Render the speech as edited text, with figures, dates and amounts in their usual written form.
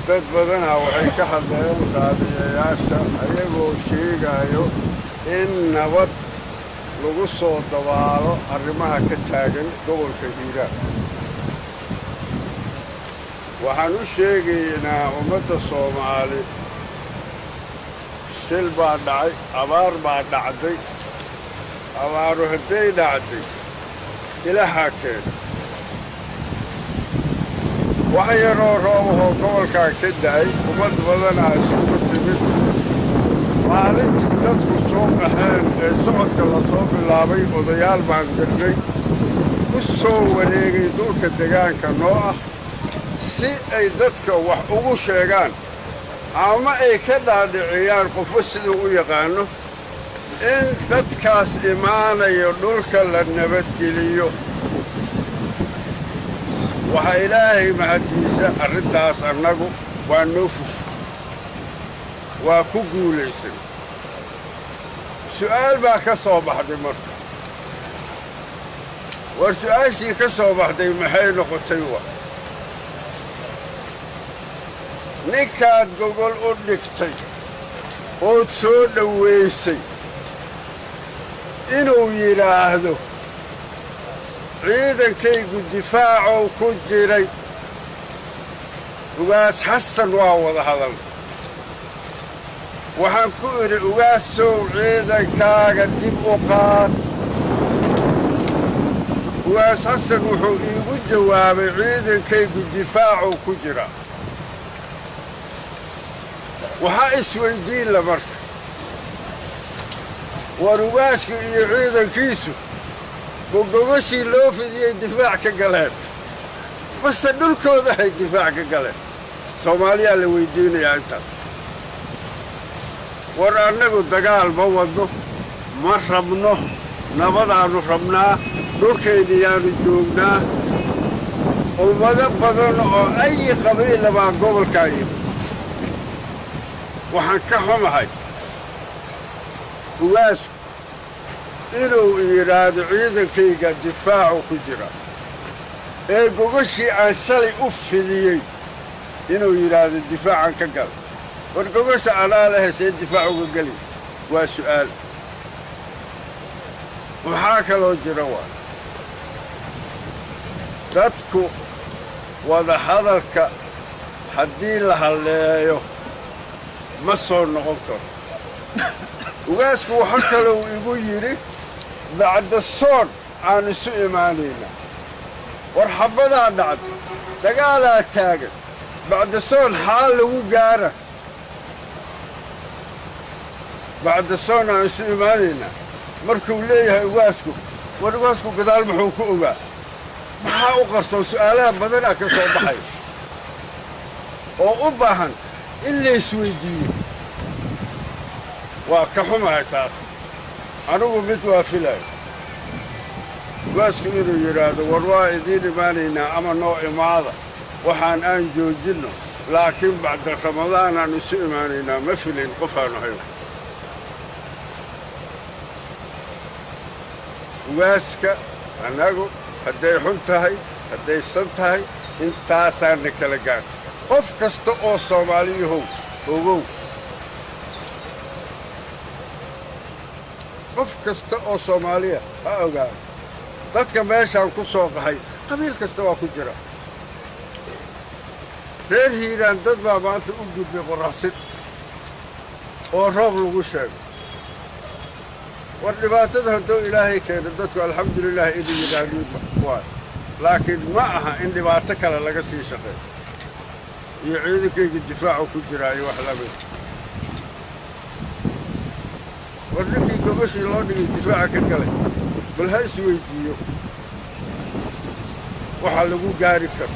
dad badana waxay ka hadleen qaadiyayaasha ayagoo sheegayo in nabad lagu soo dabaalo arrimaha ka taagan gobolka Hiiraan. waxaan u sheegaynaa ummadda Soomaali shil baa dhacay, abaar baa dhacday, abaaru hadday dhacday ilaahaa keena. wax yaroo roobahoo gobolkaa ka da'ay ummad badanaa isugu timid. maalintii dadku soo qaxeen ee socodka la soo bilaabay odayaal baan dirnay ku soo wareegay dhulka deegaanka noo ah si ay dadka wax ugu sheegaan ama ay ka dhaadhiciyaan qofba siduu u yaqaano in dadkaas imaanayo dhulka la nabadgeliyo. waxaa ilaahay mahaddiisa arrintaas annagu waa noo fush, waa ku guulaysan. su'aal baa ka soo baxday marka. war su'aashii ka soo baxday maxay noqotay? ninkaad gogol u dhigtay ood soo dhowaysay inuu yidhaahdo ciidankaygu difaacow ku jiray. ugaas xasan waa wada hadal. waxaan ku idhi ugaasow ciidankaaga dib u qaad. ugaas xasan wuxuu iigu jawaabay ciidankaygu difaacow ku jira. waxaa isweyddiin la marka, war ugaasku iyo ciidankiisu gogogashii loo fidiyey difaac ka galeen base dhulkooda hay difaac ka galeen? soomaaliyaa la weyddiinayaa intaas. war annagu dagaal ma wadno, ma rabno, nabadaannu rabnaa, dhulkaydiyaannu joognaa. ummado badan oo ayi qabiila baa gobolkaa yimi. waxaan ka xumahay ugaasku inuu yidhaahdo ciidankayga difaacu ku jira ee gogashii aan shalay u fidiyey inuu yidhaahdo difaacan ka gal. war gogasha anaa la hesee difaac uga geli waa su'aal. waxaa kaloo jira waa dadku wada hadalka haddii la halleeyo ma soo noqon karo. ugaasku waxa kaloo igu yidhi bacda soon aan isu imaanaynaa. war xabbadaa dhacday, dagaalaa taagan, bacda soon xaal lagu gaara. bacda soon aan isu imaanaynaa markuu leeyahay ugaasku, war ugaasku gadaal muxuu ku ogaa? maxaa u qarsoon? su'aalaha badanaa ka soo baxay oo u baahan in la isweyddiiyo. waa ka xumahay taas. anigu mid waa filayo ugaasku inuu yidhaahdo war waa idiin imaanaynaa ama noo imaada, waxaan aan joojinno, laakiin bacda ramadaan aan isu imaanaynaa. ma filin qofaanu hayo. ugaaska annagu hadday xun tahay, hadday san tahay, intaasaana kala gaarto. qof kasta oo Soomaaliyahow ogow, qof kasta oo Soomaaliya ha ogaado dadka meeshaan ku soo qaxay qabiil kasta waa ku jira. reer Hiiraan dad baa maanta u gudbay qoraxsin oo roob lagu sheego. war dhibaatada hadduu ilaahay keeno dadku alxamdulilah inay yidhaahdiin waay, laakiin ma aha in dhibaato kale laga sii shaqeeyo. iyo ciidankayga difaacu ku jiraayo wax lamid. war ninkii gogashii loo dhigay difaaca ka galay bal ha isweyddiiyo waxa lagu gaari karo.